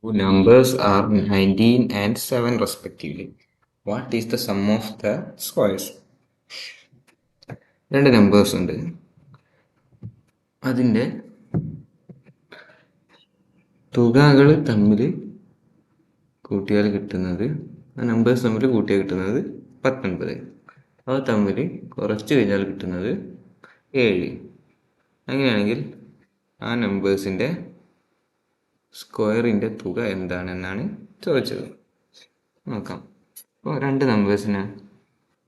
Numbers are 19 and 7 respectively. What is the sum of the squares? രണ്ട് numbers ഉണ്ട്, അതിൻ്റെ തുകകൾ തമ്മിൽ കൂട്ടിയാൽ കിട്ടുന്നത്, നമ്പേഴ്സ് തമ്മിൽ കൂട്ടിയാൽ കിട്ടുന്നത് 19. അത് തമ്മിൽ കുറച്ച് കഴിഞ്ഞാൽ കിട്ടുന്നത് 7. അങ്ങനെയാണെങ്കിൽ ആ നമ്പേഴ്സിൻ്റെ സ്ക്വയറിൻ്റെ തുക എന്താണെന്നാണ് ചോദിച്ചത്. നോക്കാം. അപ്പോൾ രണ്ട് നമ്പേഴ്സിനെ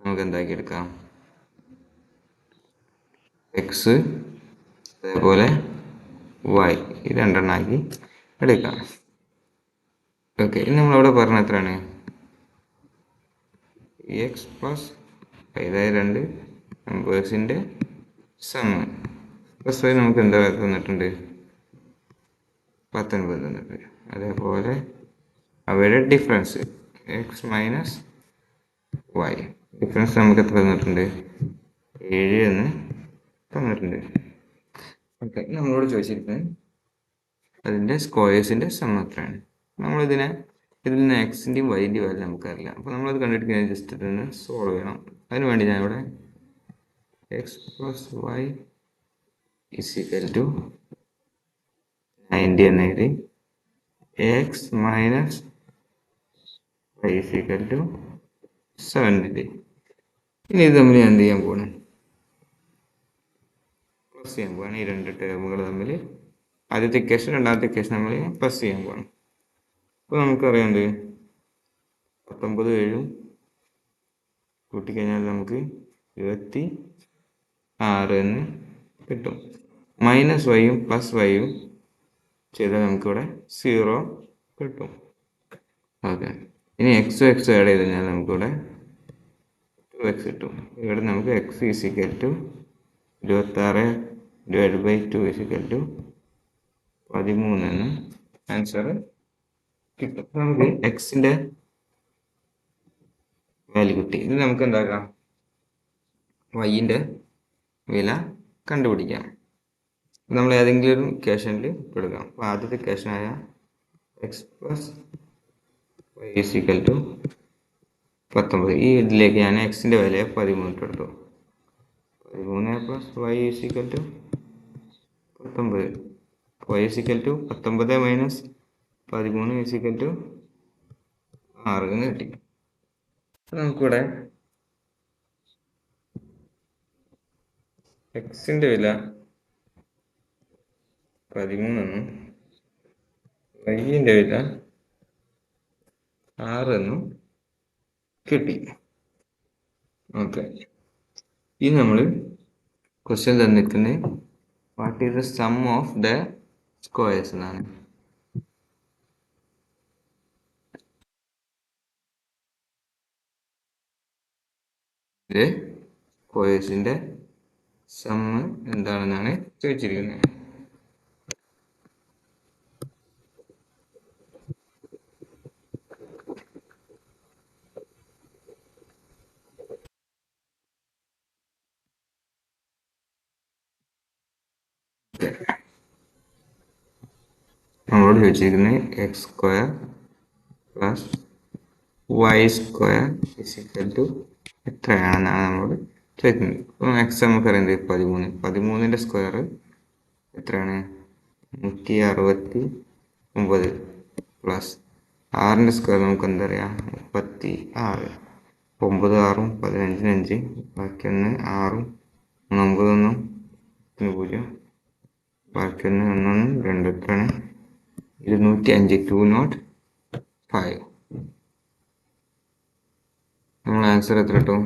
നമുക്ക് എന്താക്കിയെടുക്കാം, എക്സ് അതേപോലെ വൈ, ഈ രണ്ടെണ്ണമാക്കി എടുക്കാം. ഓക്കെ, ഇനി നമ്മളവിടെ പറഞ്ഞ എത്രയാണ്, എക്സ് പ്ലസ് വൈ, അതായത് രണ്ട് നമ്പേഴ്സിൻ്റെ സമ്മ് പ്ലസ് വൈ നമുക്ക് എന്താ തന്നിട്ടുണ്ട്, 19 തന്നിട്ടുണ്ട്. അതേപോലെ അവയുടെ difference x minus y, difference നമുക്ക് എത്ര തന്നിട്ടുണ്ട്, 7 എന്ന് തന്നിട്ടുണ്ട്. ഓക്കെ, നമ്മളോട് ചോദിച്ചിരിക്കുന്നത് അതിൻ്റെ സ്ക്വയേഴ്സിൻ്റെ സം എത്രയാണ്. ഇതിൽ നിന്ന് എക്സിൻ്റെയും വൈൻ്റെയും വാല്യൂ നമുക്കറിയില്ല. അപ്പോൾ നമ്മളത് കണ്ടിട്ട് ജസ്റ്റ് ഇതൊന്ന് സോൾവ് ചെയ്യണം. അതിന് വേണ്ടി ഞാൻ ഇവിടെ x plus y is equal to 90 എന്ന് എഴുതി, x minus y is equal to 70. ഇനി ഇത് തമ്മിൽ ഞാൻ എന്ത് ചെയ്യാൻ പോകണം, പ്ലസ് ചെയ്യാൻ പോവാണ്. ഈ രണ്ട് ടേമുകൾ തമ്മിൽ ആദ്യത്തെ ഇക്വേഷൻ രണ്ടാമത്തെ ഇക്വേഷൻ നമ്മൾ പ്ലസ് ചെയ്യാൻ പോകണം. അപ്പോൾ നമുക്കറിയാം എന്ത്, 19 7 കൂട്ടിക്കഴിഞ്ഞാൽ നമുക്ക് 26 എന്ന് കിട്ടും. മൈനസ് വൈയും പ്ലസ് വൈയും ചെയ്താൽ നമുക്കിവിടെ 0 കിട്ടും. ഓക്കെ, ഇനി എക്സും എക്സും ആഡ് ചെയ്ത് കഴിഞ്ഞാൽ നമുക്കിവിടെ 2x കിട്ടും. ഇവിടെ നമുക്ക് x is equal to 26 / 2 is equal to 13 എന്ന് ആൻസർ കിട്ടും. നമുക്ക് എക്സിൻ്റെ വാല്യൂ കിട്ടി. ഇത് നമുക്ക് എന്താക്കാം, വൈൻ്റെ വില കണ്ടുപിടിക്കാം. നമ്മൾ ഏതെങ്കിലും ഒരു ഇക്വേഷനിൽ എടുക്കാം. അപ്പോൾ ആദ്യത്തെ ഇക്വേഷനായ x plus y is equal to 19, ഈ ഇതിലേക്ക് ഞാൻ എക്സിൻ്റെ വില 13 ഇട്ടെടുത്തു. 13 plus y is equal to 19, y is equal to 19 minus 13 is equal to 6 എന്ന് കിട്ടി. നമുക്കിവിടെ എക്സിൻ്റെ വില 13 എന്നും വൈൻ്റെ വില 6 എന്നും കിട്ടി. ഓക്കെ, ഇനി നമ്മൾ ക്വസ്റ്റ്യൻ തന്നിരിക്കുന്നത് what is the sum of the squares എന്നാണ്. ഇത് സ്ക്വയേഴ്സിൻ്റെ സമ്മ് എന്താണെന്നാണ് ചോദിച്ചിരിക്കുന്നത്. നമ്മളോട് ചോദിച്ചിരിക്കുന്നത് x square plus y square is equal to എത്രയാണെന്നാണ് നമ്മളോട് ചോദിക്കുന്നത്. അപ്പോൾ എക്സ് നമുക്കറിയുന്നത് 13, 13ൻ്റെ സ്ക്വയർ എത്രയാണ്, 169 പ്ലസ് 6ൻ്റെ സ്ക്വയർ നമുക്ക് എന്താ പറയുക, 36. 9 6 15 5, ബാക്കി 1 6 9 1 0, ബാക്കി 1 1 2 എത്രയാണ്, 205 205. നമ്മൾ ആൻസർ എത്ര കിട്ടും,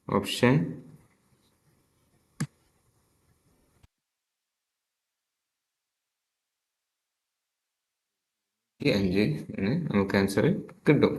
ഓപ്ഷൻ അഞ്ച് എന്ന് നമുക്ക് ആൻസർ കിട്ടും.